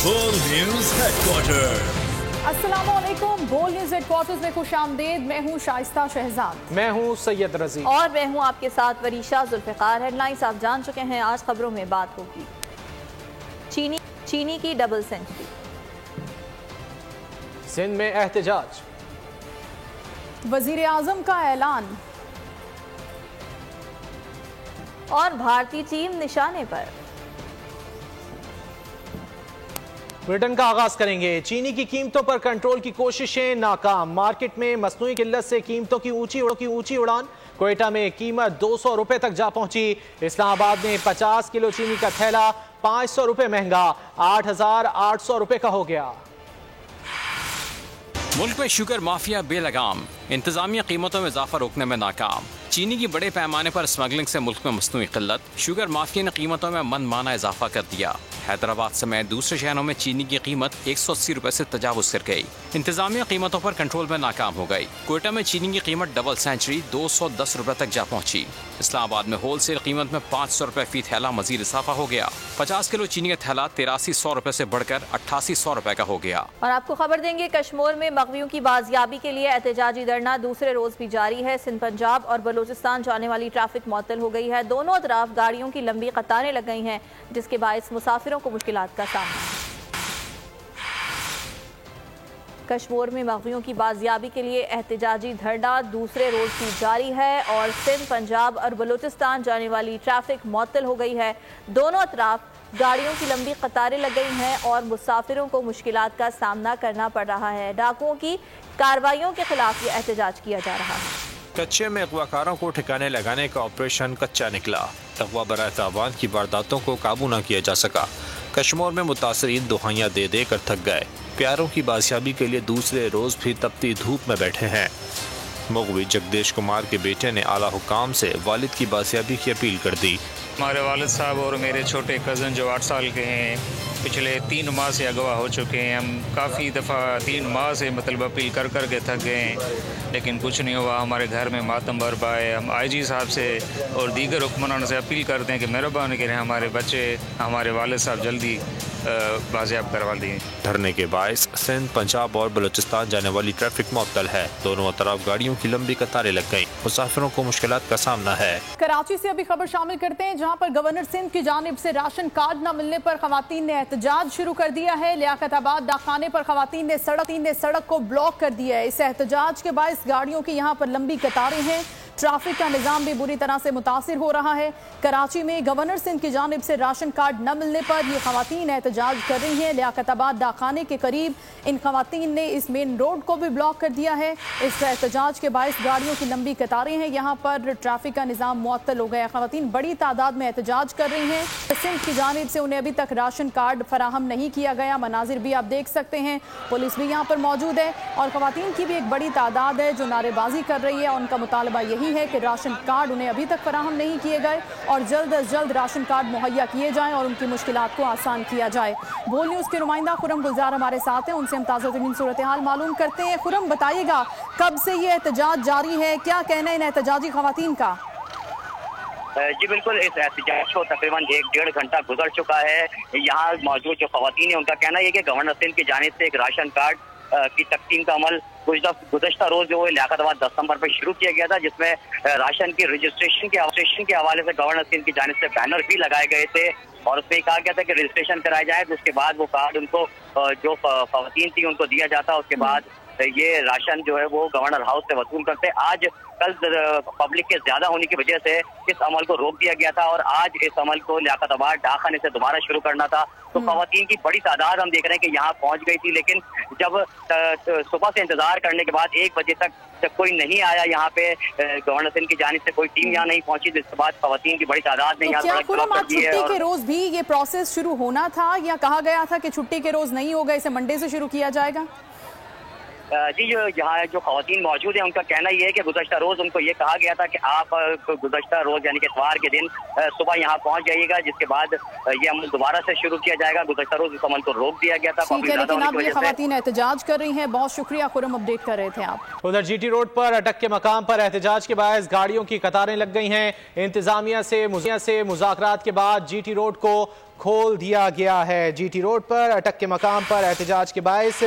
बोल news headquarter. अस्सलामुअलैकुम। बोल न्यूज हेडक्वार्टर्स में खुशामदीद। मैं हूँ शाइस्ता शहजाद। मैं हूँ सैयद रजी और मैं हूँ आपके साथ वरीशा जुल्फिकार। हेडलाइंस आप जान चुके हैं, आज खबरों में बात होगी। चीनी की डबल सेंचुरी, सिंध में एहतजाज, वजीर आजम का ऐलान और भारतीय टीम निशाने पर। बुलेटिन का आगाज करेंगे। चीनी की कीमतों पर कंट्रोल की कोशिशें नाकाम। मार्केट में मसनूई किल्लत से कीमतों की ऊंची उड़ान। कोयटा में कीमत 200 रुपए तक जा पहुंची। इस्लामाबाद में 50 किलो चीनी का थैला 500 रुपए महंगा 8,800 रुपए का हो गया। मुल्क में शुगर माफिया बेलगाम, इंतजामिया कीमतों में इजाफा रोकने में नाकाम। चीनी की बड़े पैमाने पर स्मगलिंग से मुल्क में मसनूई किल्लत। शुगर माफिया ने कीमतों में मनमाना इजाफा कर दिया। हैदराबाद समेत दूसरे शहरों में चीनी की कीमत 180 रुपए से तजावुज कर गई। इंतजामिया कीमतों पर कंट्रोल में नाकाम हो गई। कोयटा में चीनी की कीमत डबल सेंचुरी 210 रुपए तक जा पहुंची। इस्लामाबाद में होल सेल कीमत में 500 रुपए फी थैला मजीद इजाफा हो गया। 50 किलो चीनी का थैला 8300 रुपए से बढ़कर 8800 रुपए का हो गया। और आपको खबर देंगे, कश्मीर में मगवियों की बाजियाबी के लिए एहतजाजी धरना दूसरे रोज भी जारी है। सिंध, पंजाब और बलूचिस्तान जाने वाली ट्रैफिक मुअत्तल हो गई है। दोनों तरफ गाड़ियों की लंबी कतारें लग गई हैं, जिसके बायस मुसाफिरों को मुश्किलात का सामना है। कश्मीर में मगवियों की बाजियाबी के लिए एहतजाजी धरना दूसरे रोज भी जारी है और सिंध, पंजाब और बलूचिस्तान जाने वाली ट्रैफिक मुअत्तल हो गई है। दोनों तरफ गाड़ियों की लंबी कतारें लग गई हैं और मुसाफिरों को मुश्किलात का सामना करना पड़ रहा है। डाकुओं की कार्रवाइयों के खिलाफ ये एहतजाज किया जा रहा है। कच्चे में अगवाकारों को ठिकाने लगाने का ऑपरेशन कच्चा निकला। अगवा बराए तावान की वारदातों को काबू न किया जा सका। कश्मीर में मुतासरीन दुहाइयाँ दे दे कर थक गए। प्यारों की बाजियाबी के लिए दूसरे रोज भी तपती धूप में बैठे हैं। मुगवी जगदीश कुमार के बेटे ने आला हुकाम से वालिद की बाजियाबी की अपील कर दी। हमारे वालिद साहब और मेरे छोटे कज़न जो 8 साल के हैं, पिछले 3 माह से अगवा हो चुके हैं। हम काफ़ी दफ़ा 3 माह से मतलब अपील कर के थक गए हैं, लेकिन कुछ नहीं हुआ। हमारे घर में मातम बरपा है। हम IG साहब से और दीगर हुक्मरानों से अपील करते हैं कि मेहरबानी करें हमारे बच्चे, हमारे वालिद साहब जल्दी बाजियाब करवा दिए। धरने के बायस सिंध, पंजाब और बलूचिस्तान जाने वाली ट्रैफिक मुअत्तल है। दोनों तरफ गाड़ियों की लंबी कतारें लग गईं। मुसाफिरों को मुश्किलात का सामना है। कराची से अभी खबर शामिल करते हैं, जहां पर गवर्नर सिंध की जानिब से राशन कार्ड न मिलने पर खवातीन ने एहतजाज शुरू कर दिया है। लियाकताबाद डाकखाने पर खवातीन ने सड़क को ब्लॉक कर दिया है। इस एहतजाज के बायस गाड़ियों की यहाँ पर लंबी कतारें हैं। ट्रैफिक का निजाम भी बुरी तरह से मुतासिर हो रहा है। कराची में गवर्नर सिंध की जानिब से राशन कार्ड न मिलने पर ये खवातीन एहतजाज कर रही हैं। लियाकताबाद डाकखाने के करीब इन खवातीन ने इस मेन रोड को भी ब्लॉक कर दिया है। इस एहतजाज के बायस गाड़ियों की लंबी कतारें हैं। यहाँ पर ट्रैफिक का निजाम मुअत्तल हो गया। खवातीन बड़ी तादाद में एहतजाज कर रही हैं। सिंध की जानिब से उन्हें अभी तक राशन कार्ड फराहम नहीं किया गया। मनाजिर भी आप देख सकते हैं। पुलिस भी यहाँ पर मौजूद है और खवातीन की भी एक बड़ी तादाद है जो नारेबाजी कर रही है। उनका मुतालबा यही है कि राशन कार्ड उन्हें अभी तक फराहम नहीं किए गए और जल्द अज जल्द राशन कार्ड मुहैया किए जाएं और उनकी मुश्किलात को आसान किया जाए। बोल न्यूज़ के नुमाइंदा खुरम गुलजार हमारे साथ हैं, उनसे हम ताज़ा तरीन सूरत हाल मालूम करते हैं। खुरम, बताइएगा कब से ये एहतजाज जारी है, क्या कहना है इन एहतजाजी खवातीन का? जी बिल्कुल, इस एहतजाज को तकरीबन 1-1.5 घंटा गुजर चुका है। यहाँ मौजूद जो खवातीन है उनका कहना है कि गवर्नर सिंध की जानिब से एक राशन कार्ड की तकसीम का अमल गुज़श्ता रोज जो है लियाकताबाद 10 नंबर पर शुरू किया गया था, जिसमें राशन की रजिस्ट्रेशन के हवाले से गवर्नर सिंध की जानिब से बैनर भी लगाए गए थे और उसमें कहा गया था कि रजिस्ट्रेशन कराया जाए, तो उसके बाद वो कार्ड उनको जो खवातीन थी उनको दिया जाता। उसके बाद ये राशन जो है वो गवर्नर हाउस से वसूल करते। आज कल पब्लिक के ज्यादा होने की वजह से इस अमल को रोक दिया गया था और आज इस अमल को लियाकताबाद डाकखाने से दोबारा शुरू करना था। तो खवातीन की बड़ी तादाद हम देख रहे हैं कि यहाँ पहुंच गई थी, लेकिन जब सुबह से इंतजार करने के बाद 1 बजे तक जब कोई नहीं आया यहाँ पे, गवर्नर सिंध की जानिब से कोई टीम यहाँ नहीं पहुंची, जिसके बाद खवातीन की बड़ी तादाद ने यहाँ छुट्टी के रोज भी ये प्रोसेस शुरू होना था या कहा गया था कि छुट्टी के रोज नहीं होगा, इसे मंडे से शुरू किया जाएगा? जी, जो यहाँ जो खवातीन मौजूद है उनका कहना ये है कि गुज़श्ता रोज उनको ये कहा गया था कि आप गुज़श्ता रोज यानी कि इतवार के दिन सुबह यहाँ पहुँच जाइएगा, जिसके बाद ये अमल दोबारा से शुरू किया जाएगा। गुज़श्ता रोज इस अमल को रोक दिया गया था। ठीक है, लेकिन अब ये खवातीन एहतजाज कर रही हैं। बहुत शुक्रिया खुरम, अपडेट कर रहे थे आप। उधर GT रोड पर अटक के मकाम पर एहतजाज के बायस गाड़ियों की कतारें लग गई हैं। इंतजामिया से मुज़ाकरात के बाद GT रोड को کھول دیا گیا ہے۔ جی ٹی روڈ پر اٹک کے مقام پر احتجاج کے باعث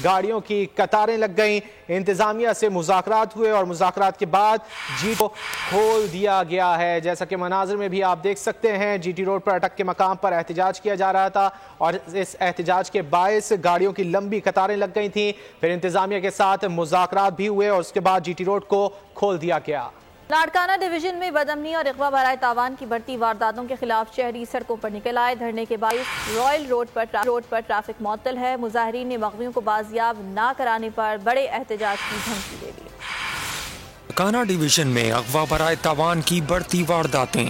گاڑیوں کی قطاریں لگ گئیں۔ انتظامیہ سے مذاکرات ہوئے اور مذاکرات کے بعد جی ٹی کو کھول دیا گیا ہے۔ جیسا کہ مناظر میں بھی آپ دیکھ سکتے ہیں، جی ٹی روڈ پر اٹک کے مقام پر احتجاج کیا جا رہا تھا اور اس احتجاج کے باعث گاڑیوں کی لمبی قطاریں لگ گئی تھیں۔ پھر انتظامیہ کے ساتھ مذاکرات بھی ہوئے اور اس کے بعد جی ٹی روڈ کو کھول دیا گیا۔ لاڑکانہ ڈویژن میں بدامنی اور اغوا برائے تاوان کی بڑھتی وارداتوں کے خلاف شہری سڑکوں پر نکل آئے۔ دھرنے کے باعث رائل روڈ پر ٹریفک معطل ہے۔ مظاہرین نے مغویوں کو بازیاب نہ کرانے پر بڑے احتجاج کی دھمکی دے دی۔ لاڑکانہ ڈویژن میں اغوا برائے تاوان کی بڑھتی وارداتیں،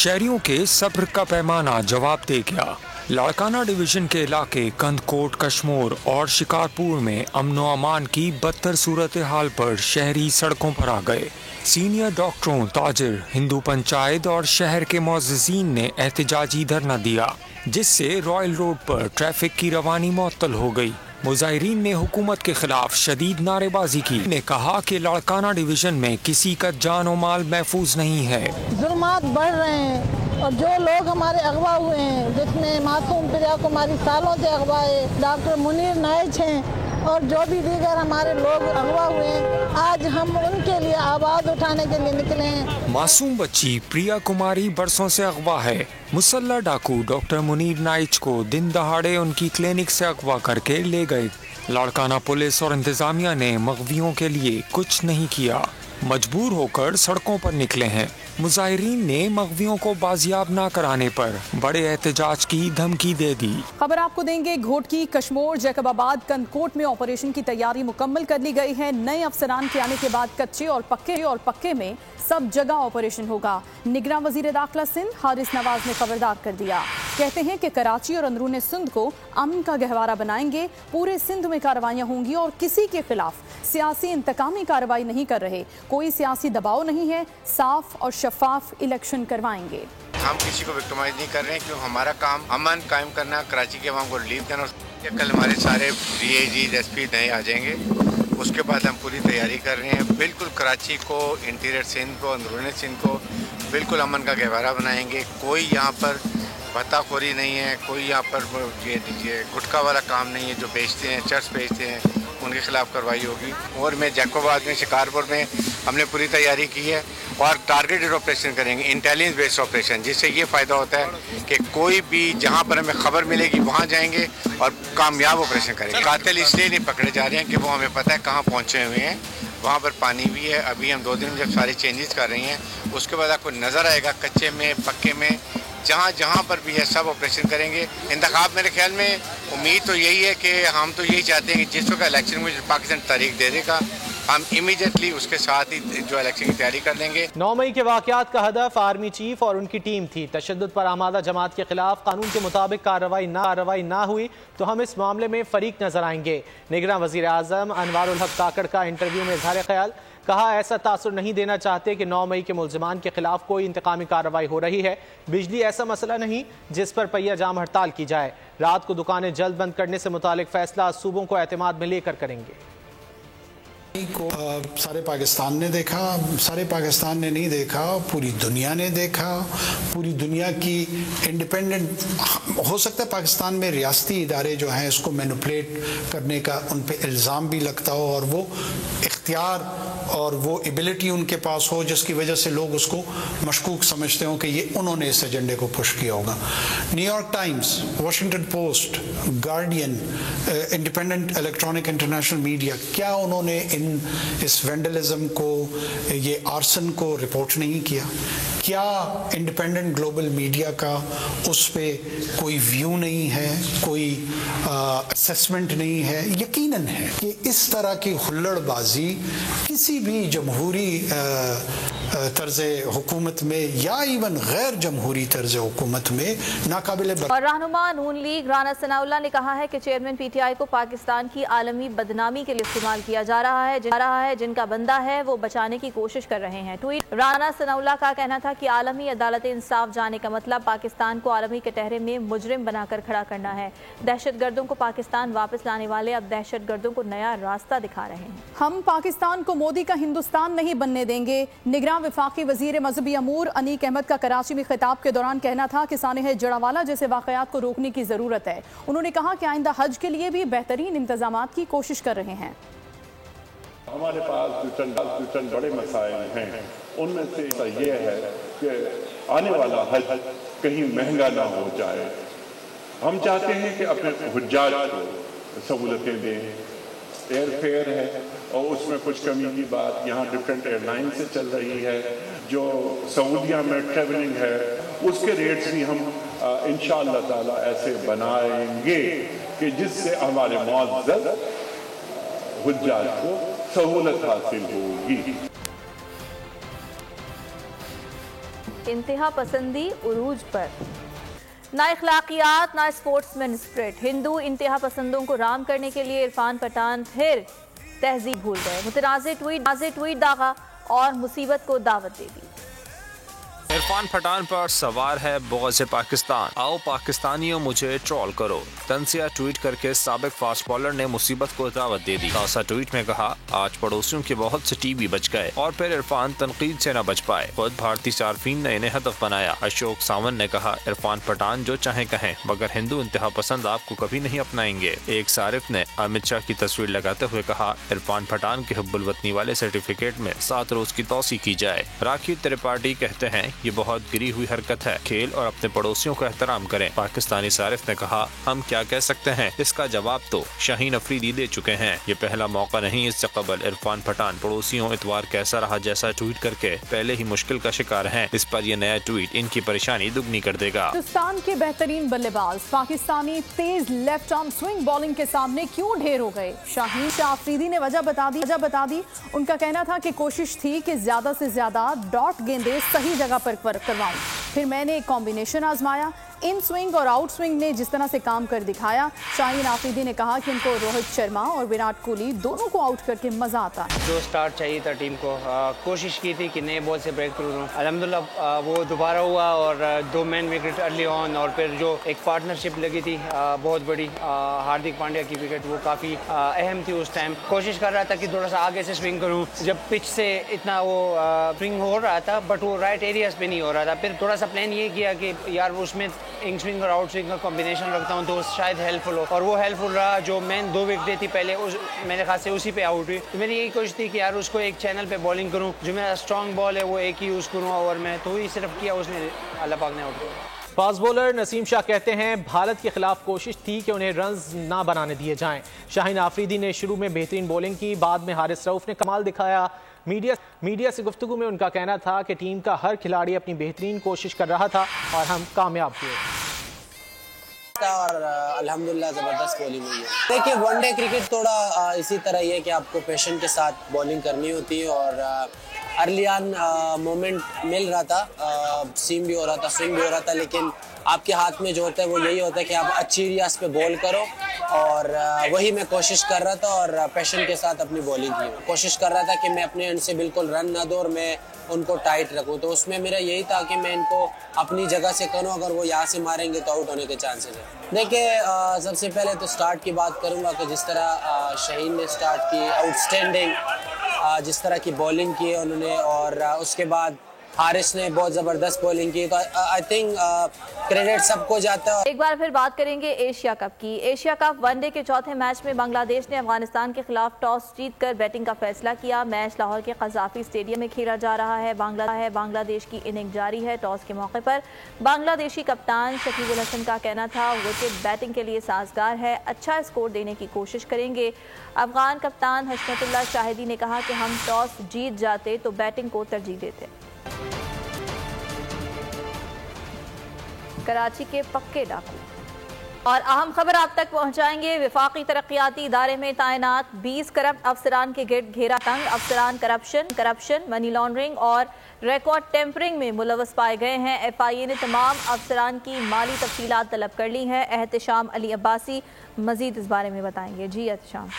شہریوں کے صبر کا پیمانہ جواب دے گیا۔ لاڑکانہ ڈویژن کے علاقے کند کوٹ، کشمور اور شکارپور میں امن و امان کی بدتر صورتحال پر شہری سڑکوں پر آ گئے۔ سینئر ڈاکٹروں، تاجر، ہندو پنچایت اور شہر کے معززین نے احتجاجی دھرنا دیا، جس سے رائل روڈ پر ٹریفک کی روانی معطل ہو گئی۔ مظاہرین نے حکومت کے خلاف شدید نعرے بازی کی۔ نے کہا کہ لاڑکانہ ڈویژن میں کسی کا جان و مال محفوظ نہیں ہے۔ ظلمات بڑھ رہے ہیں اور جو لوگ ہمارے اغوا ہوئے ہیں، جس میں معصوم پریا کماری سالوں سے اغوا ہے، ڈاکٹر منیر نائچ ہیں اور جو بھی دیگر ہمارے لوگ اغوا ہوئے ہیں، آج ہم ان کے لیے آواز اٹھانے کے لیے نکلے ہیں۔ معصوم بچی پریا کماری برسوں سے اغوا ہے۔ مسلح ڈاکو ڈاکٹر منیر نائچ کو دن دہاڑے ان کی کلینک سے اغوا کر کے لے گئے۔ لاڑکانہ پولیس اور انتظامیہ نے مغویوں کے لیے کچھ نہیں کیا، مجبور ہو کر سڑکوں پر نکلے ہیں۔ مظاہرین نے مغویوں کو بازیاب نہ کرانے پر بڑے احتجاج کی دھمکی دے دی۔ خبر آپ کو دیں گے، گھوٹکی، کشمور، جیکب آباد، کندکوٹ میں آپریشن کی تیاری مکمل کر لی گئی ہے۔ نئے افسران کے آنے کے بعد کچے اور پکے میں سب جگہ آپریشن ہوگا۔ نگراں وزیر داخلہ سندھ حارث نواز نے خبردار کر دیا، کہتے ہیں کہ کراچی اور اندرون سندھ کو امن کا گہوارہ بنائیں گے۔ پورے سندھ میں کارروائیاں ہوں گی اور کسی کے خلاف سیاسی انتقامی کارروائی نہیں کر رہے، کوئی سیاسی دباؤ نہیں ہے، صاف اور شفاف الیکشن کروائیں گے۔ ہم کسی کو وکٹمائز نہیں کر رہے ہیں، کیوں ہمارا کام امن قائم کرنا، کراچی کے عوام کو ریلیف دینا۔ کل ہمارے سارے D A G S P نئے آ جائیں گے، اس کے بعد ہم پوری تیاری کر رہے ہیں۔ بالکل کراچی کو، انٹیریئر سندھ کو، اندرون سندھ کو بالکل امن کا گہوارہ بنائیں گے۔ کوئی یہاں پر بھتہ خوری نہیں ہے، کوئی یہاں پر گٹکا والا کام نہیں ہے، جو بیچتے ہیں، چرس بیچتے ہیں، ان کے خلاف کارروائی ہوگی۔ اور میں جیکوباد میں، شکارپور میں ہم نے پوری تیاری کی ہے اور ٹارگیٹڈ آپریشن کریں گے، انٹیلیجنس بیسڈ آپریشن، جس سے یہ فائدہ ہوتا ہے کہ کوئی بھی جہاں پر ہمیں خبر ملے گی وہاں جائیں گے اور کامیاب آپریشن کریں گے۔ قاتل اس لیے نہیں پکڑے جا رہے ہیں کہ وہ ہمیں پتہ ہے کہاں پہنچے ہوئے ہیں، وہاں پر پانی بھی ہے۔ ابھی ہم 2 دن جب سارے چینجز کر رہے ہیں، اس کے بعد آپ کو نظر آئے گا کچے میں، پکے میں، جہاں پر بھی ہے سب آپریشن کریں گے۔ انتخاب میرے خیال میں امید تو یہی ہے کہ ہم تو یہی چاہتے ہیں کہ جس وقت الیکشن میں پاکستان تاریخ دے دے گا، ہم امیڈیٹلی اس کے ساتھ ہی جو الیکشن کی تیاری کر لیں گے۔ 9 مئی کے واقعات کا ہدف آرمی چیف اور ان کی ٹیم تھی۔ تشدد پر آمادہ جماعت کے خلاف قانون کے مطابق کارروائی نہ ہوئی تو ہم اس معاملے میں فریق نظر آئیں گے۔ نگراں وزیر اعظم انوار الحق کاکڑ کا انٹرویو میں اظہار خیال، کہا ایسا تاثر نہیں دینا چاہتے کہ 9 مئی کے ملزمان کے خلاف کوئی انتقامی کارروائی ہو رہی ہے۔ بجلی ایسا مسئلہ نہیں جس پر پہیہ جام ہڑتال کی جائے۔ رات کو دکانیں جلد بند کرنے سے متعلق فیصلہ صوبوں کو اعتماد میں لے کر کریں گے۔ کو سارے پاکستان نے دیکھا، سارے پاکستان نے نہیں دیکھا، پوری دنیا نے دیکھا۔ پوری دنیا کی انڈیپینڈنٹ، ہو سکتا ہے پاکستان میں ریاستی ادارے جو ہیں اس کو مینوپلیٹ کرنے کا ان پہ الزام بھی لگتا ہو اور وہ اختیار اور وہ ایبلٹی ان کے پاس ہو جس کی وجہ سے لوگ اس کو مشکوک سمجھتے ہوں کہ یہ انہوں نے اس ایجنڈے کو پش کیا ہوگا۔ New York Times, Washington post, guardian, independent electronic international media, کیا انہوں نے اس وینڈلزم کو، یہ آرسن کو رپورٹ نہیں کیا؟ کیا انڈیپینڈنٹ گلوبل میڈیا کا اس پہ کوئی ویو نہیں ہے، کوئی اسیسمنٹ نہیں ہے؟ یقیناً ہے کہ اس طرح کی ہلڑ بازی کسی بھی جمہوری طرز حکومت میں یا ایون غیر جمہوری طرز حکومت میں ناقابل اور رہنما نون لیگ رانا ثناء اللہ نے کہا ہے کہ چیئرمین پی ٹی آئی کو پاکستان کی عالمی بدنامی کے لیے استعمال کیا جا رہا ہے، جن کا بندہ ہے وہ بچانے کی کوشش کر رہے ہیں۔ ٹویٹ رانا ثناء اللہ کا کہنا تھا کہ عالمی عدالت انصاف جانے کا مطلب پاکستان کو عالمی کٹہرے میں مجرم بنا کر کھڑا کرنا ہے۔ دہشت گردوں کو پاکستان واپس لانے والے اب دہشت گردوں کو نیا راستہ دکھا رہے ہیں۔ ہم پاکستان کو مودی کا ہندوستان نہیں بننے دیں گے، نگراں जहां वफाकी वजीर मजहबी अमूर अनीक अहमद का कराची में खिताब के दौरान कहना था कि सानेह जड़ावाला जैसे वाकयात को रोकने की ज़रूरत है। उन्होंने कहा कि आइंदा हज के लिए भी बेहतरीन इंतजामात की कोशिश कर रहे हैं। हमारे पास जो चंद बड़े मसाइल हैं उनमें से ये है कि आने वाला हज कहीं महंगा ना हो जाए। हम चाहते हैं कि अपने हुज्जाज को सहूलतें दें। एयर फेयर है और उसमें कुछ कमी की बात यहाँ डिफरेंट एयरलाइन से चल रही है। जो सऊदिया में ट्रेवलिंग है उसके रेट्स भी हम इंशाअल्लाह ताला ऐसे बनाएंगे कि जिससे हमारे मुअज़्ज़ज़ हुज्जाज को सहूलत हासिल होगी। इंतहा पसंदी उरूज पर, ना इखलाकियात ना स्पोर्ट्समैन स्पिरिट। हिंदू इंतहा पसंदों को राम करने के लिए इरफान पठान फिर तहजीब भूल गए। मुतनाज़े ट्वीट दागा और मुसीबत को दावत दे दी। इरफान पठान पर सवार है बुग़्ज़ पाकिस्तान, आओ पाकिस्तानियों मुझे ट्रोल करो। तंसिया ट्वीट करके साबिक फास्ट बॉलर ने मुसीबत को दावत दे दी। तासा ट्वीट में कहा, आज पड़ोसियों के बहुत से टीवी बच गए और फिर इरफान तनकीद से न बच पाए। खुद भारतीय सार्फिन ने इन्हें हदफ बनाया। अशोक सावंत ने कहा, इरफान पठान जो चाहे कहें मगर हिंदू इंतहा पसंद आपको कभी नहीं अपनाएंगे। एक सारिफ ने अमित शाह की तस्वीर लगाते हुए कहा, इरफान पठान के हुब्बुल वतनी वाले सर्टिफिकेट में 7 रोज की तौसी की जाए। राखी त्रिपाठी कहते हैं, ये बहुत गिरी हुई हरकत है। खेल और अपने पड़ोसियों का एहतराम करें। पाकिस्तानी सारिफ ने कहा, हम क्या कह सकते हैं, इसका जवाब तो शाहीन अफरीदी दे चुके हैं। ये पहला मौका नहीं, इससे कबल इरफान पठान पड़ोसियों इतवार कैसा रहा जैसा ट्वीट करके पहले ही मुश्किल का शिकार हैं। इस पर यह नया ट्वीट इनकी परेशानी दुगनी कर देगा। पाकिस्तान के बेहतरीन बल्लेबाज पाकिस्तानी तेज लेफ्ट आर्म स्विंग बॉलिंग के सामने क्यों ढेर हो गए? शाहीन अफरीदी ने वजह बता दी। उनका कहना था कि कोशिश थी कि ज्यादा से ज्यादा डॉट गेंदें सही जगह पर करवाऊं। फिर मैंने एक कॉम्बिनेशन आजमाया। इन स्विंग और आउट स्विंग ने जिस तरह से काम कर दिखाया। शाहीन आफरीदी ने कहा कि उनको रोहित शर्मा और विराट कोहली दोनों को आउट करके मजा आता है। जो स्टार्ट चाहिए था टीम को, कोशिश की थी कि नए बॉल से ब्रेक थ्रू दूं। अल्हम्दुलिल्लाह वो दोबारा हुआ और 2 मैन विकेट अर्ली ऑन और फिर जो एक पार्टनरशिप लगी थी बहुत बड़ी, हार्दिक पांड्या की विकेट, वो काफ़ी अहम थी उस टाइम। कोशिश कर रहा था कि थोड़ा सा आगे से स्विंग करूँ जब पिच से इतना वो स्विंग हो रहा था, बट वो राइट एरियाज पे नहीं हो रहा था। फिर थोड़ा सा प्लान ये किया कि यार उसमें इन स्विंग और आउट स्विंग का कॉम्बिनेशन रखता हूँ तो शायद हेल्पफुल हो, और वो हेल्पफुल रहा। जो मैन 2 विकेटें थी पहले मेरे ख्याल से उसी पे आउट हुई। तो मेरी यही कोशिश थी कि यार उसको एक चैनल पे बॉलिंग करूँ, जो मेरा स्ट्रॉन्ग बॉल है वो एक ही यूज़ करूँ, और मैं तो ही सिर्फ किया, उसने अल्लाह पाक ने आउट किया। फास्ट बॉलर नसीम शाह कहते हैं, भारत के खिलाफ कोशिश थी कि उन्हें रन्स ना बनाने दिए जाएं। शाहीन आफरीदी ने शुरू में बेहतरीन बॉलिंग की, बाद में हारिस रऊफ ने कमाल दिखाया। मीडिया से गुफ्तगू में उनका कहना था कि टीम का हर खिलाड़ी अपनी बेहतरीन कोशिश कर रहा था और हम कामयाब हुए। और अल्हम्दुलिल्लाह ज़बरदस्त बॉलिंग हुई है। देखिए, वनडे क्रिकेट थोड़ा इसी तरह ही है कि आपको पैशन के साथ बॉलिंग करनी होती है, और अर्ली ऑन मोमेंट मिल रहा था, सीम भी हो रहा था, स्विंग भी हो रहा था, लेकिन आपके हाथ में जो होता है वो यही होता है कि आप अच्छी एरियाज पे बॉल करो, और वही मैं कोशिश कर रहा था और पैशन के साथ अपनी बॉलिंग की। कोशिश कर रहा था कि मैं अपने एंड से बिल्कुल रन ना दूं और मैं उनको टाइट रखूं, तो उसमें मेरा यही था कि मैं इनको अपनी जगह से करूं, अगर वो यहाँ से मारेंगे तो आउट होने के चांसेस है। देखिए, सबसे पहले तो स्टार्ट की बात करूंगा कि जिस तरह शाहीन ने स्टार्ट की, आउटस्टैंडिंग जिस तरह की बॉलिंग की है उन्होंने, और उसके बाद हारिस ने बहुत ज़बरदस्त बॉलिंग की, तो आई थिंक क्रेडिट सबको जाता है। एक बार फिर बात करेंगे एशिया कप की। एशिया कप वनडे के चौथे मैच में बांग्लादेश ने अफगानिस्तान के खिलाफ टॉस जीतकर बैटिंग का फैसला किया। मैच लाहौर के कज़ाफ़ी स्टेडियम में खेला जा रहा है। बांग्लादेश की इनिंग जारी है। टॉस के मौके पर बांग्लादेशी कप्तान शकीबुल हसन का कहना था, विकेट बैटिंग के लिए साजगार है, अच्छा स्कोर देने की कोशिश करेंगे। अफगान कप्तान हशमतुल्लाह शाहिदी ने कहा कि हम टॉस जीत जाते तो बैटिंग को तरजीह देते। कराची के पक्के डाकू और अहम खबर आप तक पहुंचाएंगे। वफाकी तरक्याती इदारे में तैनात 20 करप्ट अफसरान के गिर्द घेरा तंग। अफसरान करप्शन, मनी लॉन्ड्रिंग और रिकॉर्ड टेम्परिंग में मुलव्वस पाए गए हैं। FIA ने तमाम अफसरान की माली तफसीलात तलब कर ली हैं। एहतशाम अली अब्बासी मजीद इस बारे में बताएंगे। जी एहतशाम।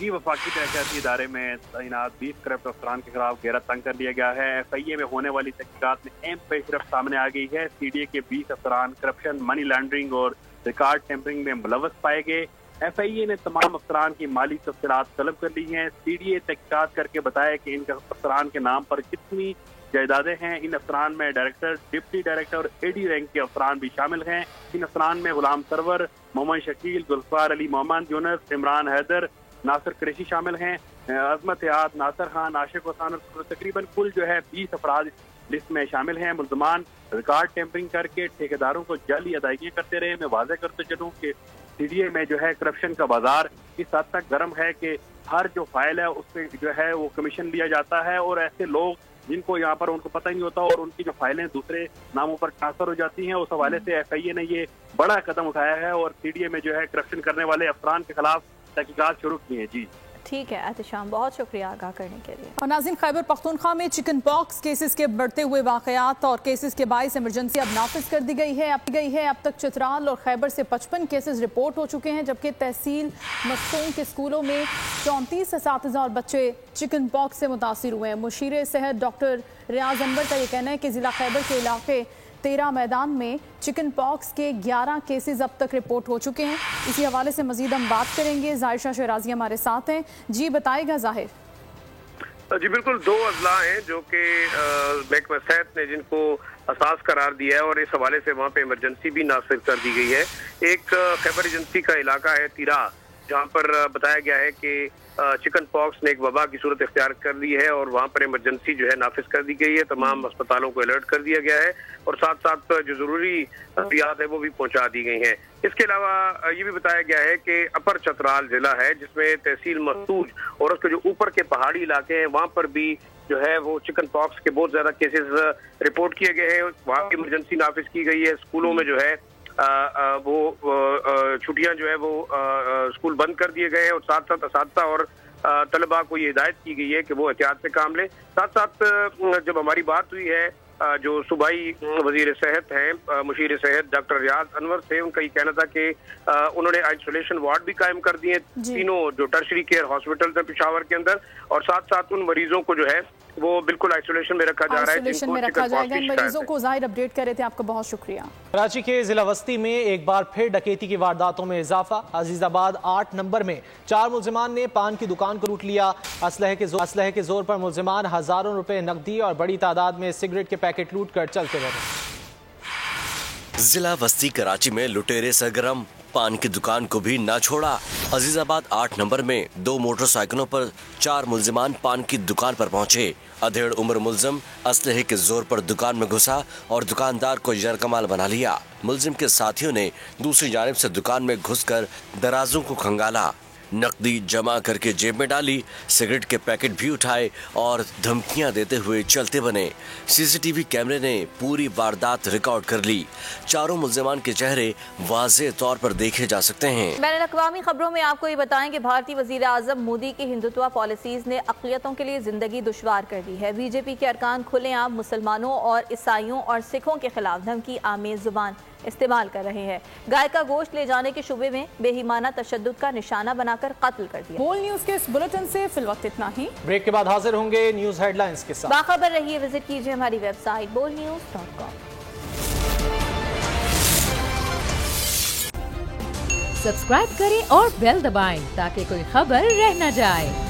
जी, वफाकी तरक्याती इदारे में तैनात 20 करप्ट अफसरान के खिलाफ घेरा तंग कर दिया गया है। FIA में होने वाली तहकीकात में अहम पेशरफ सामने आ गई है। CDA के 20 अफसरान करप्शन, मनी लॉन्ड्रिंग और रिकॉर्ड टेम्परिंग में मुलव्वस पाए गए। FIA ने तमाम अफसरान की माली तफसीलात तलब कर ली हैं। CDA तहकीकात करके बताया कि इन अफसरान के नाम पर कितनी जायदादें हैं। इन अफसरान में डायरेक्टर, डिप्टी डायरेक्टर और AD रैंक के अफसरान भी शामिल हैं। इन अफसरान में गुलाम सरवर, मोहम्मद शकील, गुलफार अली मोहम्मद, यूनुस, इमरान हैदर, नासिर कुरैशी शामिल हैं। अजमत हयात, नासिर खान, आशिक हुसैन, तकरीबन कुल जो है 20 अफराद लिस्ट में शामिल हैं। मुल्ज़मान रिकॉर्ड टेम्परिंग करके ठेकेदारों को जाली अदायगियाँ करते रहे। मैं वाज़ेह करते चलूँ कि CDA में जो है करप्शन का बाजार इस हद तक गर्म है कि हर जो फाइल है उस पर जो है वो कमीशन लिया जाता है, और ऐसे लोग जिनको यहाँ पर उनको पता ही नहीं होता और उनकी जो फाइलें दूसरे नामों पर ट्रांसफर हो जाती हैं, उस हवाले से FIA ने ये बड़ा कदम उठाया है और CDA में जो है करप्शन करने वाले अफसरान के खिलाफ तहकीकात शुरू की है। जी ठीक है एहतशाम, बहुत शुक्रिया आगाह करने के लिए। और नाज़रीन, खैबर पख्तूनख्वा में चिकन पॉक्स केसेस के बढ़ते हुए वाकयात और केसेस के बाइस इमरजेंसी अब नाफिज कर दी गई है। अब तक चित्राल और खैबर से 55 केसेस रिपोर्ट हो चुके हैं, जबकि तहसील मस्तूम के स्कूलों में 34 असातिज़ा और बच्चे चिकन पॉक्स से मुतासिर हुए हैं। मुशीर सेहत डॉक्टर रियाज अनवर का ये कहना है कि ज़िला खैबर के इलाके 13 मैदान में चिकन पॉक्स के 11 केसेस अब तक रिपोर्ट हो चुके हैं। इसी हवाले से मजीद हम बात करेंगे। ज़ाहिर शाह शहराजी हमारे साथ हैं। जी बताएगा ज़ाहिर। जी बिल्कुल, 2 अजला हैं जो कि महकमा सेहत ने जिनको असास करार दिया है और इस हवाले से वहाँ पे इमरजेंसी भी नासिर कर दी गई है। एक खैबर एजेंसी का इलाका है तिरा, जहाँ पर बताया गया है कि चिकन पॉक्स ने एक वबा की सूरत इख्तियार कर ली है और वहाँ पर इमरजेंसी जो है नाफिज कर दी गई है। तमाम अस्पतालों को अलर्ट कर दिया गया है और साथ साथ जो जरूरी एहतियात है वो भी पहुँचा दी गई हैं। इसके अलावा ये भी बताया गया है कि अपर चतराल जिला है जिसमें तहसील मस्तूज और उसके जो ऊपर के पहाड़ी इलाके हैं वहाँ पर भी जो है वो चिकन पॉक्स के बहुत ज्यादा केसेस रिपोर्ट किए गए हैं। वहाँ की इमरजेंसी नाफिज की गई है। स्कूलों में जो है वो छुट्टियां जो है वो स्कूल बंद कर दिए गए हैं और साथ साथ असातिज़ा और तलबा को ये हिदायत की गई है कि वो एहतियात से काम लें। साथ साथ जब हमारी बात हुई है जो सूबाई वजीर सेहत हैं मुशीर सेहत डॉक्टर रियाज अनवर से, उनका ये कहना था कि उन्होंने आइसोलेशन वार्ड भी कायम कर दिए, तीनों जो टर्शरी केयर हॉस्पिटल थे पेशावर के अंदर, और साथ साथ उन मरीजों को जो है वो बिल्कुल आइसोलेशन में रखा जा रहा है। आइसोलेशन में रखा जाएगा इन मरीजों को। ज़ाहिर अपडेट कर रहे थे, आपका बहुत शुक्रिया। कराची के जिला वस्ती में एक बार फिर डकैती की वारदातों में इजाफा। अजीजाबाद 8 नंबर में 4 मुल्जिमान ने पान की दुकान को लूट लिया। असलहे के जोर पर मुल्जिमान हजारों रुपए नकदी और बड़ी तादाद में सिगरेट के पैकेट लूट कर चलते रहे। जिला वस्ती कराची में लुटेरे सरगर्म, पान की दुकान को भी ना छोड़ा। अजीजाबाद 8 नंबर में 2 मोटरसाइकिलों पर 4 मुल्जिमान पान की दुकान पर पहुंचे। अधेड़ उम्र मुल्जिम असलहे के जोर पर दुकान में घुसा और दुकानदार को यरकमाल बना लिया। मुल्जिम के साथियों ने दूसरी जानिब से दुकान में घुसकर दराजों को खंगाला, नकदी जमा करके जेब में डाली, सिगरेट के पैकेट भी उठाए और धमकियां देते हुए चलते बने। CCTV कैमरे ने पूरी वारदात रिकॉर्ड कर ली। चारों मुल्जिमान के चेहरे वाज़ेह तौर पर देखे जा सकते हैं। बैनुल-अक़वामी खबरों में आपको ये बताएं कि भारतीय वज़ीर आज़म मोदी की हिंदुत्व पॉलिसीज ने अक़लियतों के लिए जिंदगी दुश्वार कर दी है। BJP के अरकान खुलेआम मुसलमानों और ईसाइयों और सिखों के खिलाफ धमकी आमेज जुबान इस्तेमाल कर रहे हैं। गाय का गोश्त ले जाने के शुबे में बेईमाना तशद्दुद का निशाना बनाकर कत्ल कर दिया। बोल न्यूज के इस बुलेटिन से फिलवक्त इतना ही। ब्रेक के बाद हाजिर होंगे न्यूज हेडलाइंस के साथ। बाखबर रहिए, विजिट कीजिए हमारी वेबसाइट bolnews.com। सब्सक्राइब करें और बेल दबाएं ताकि कोई खबर रह न जाए।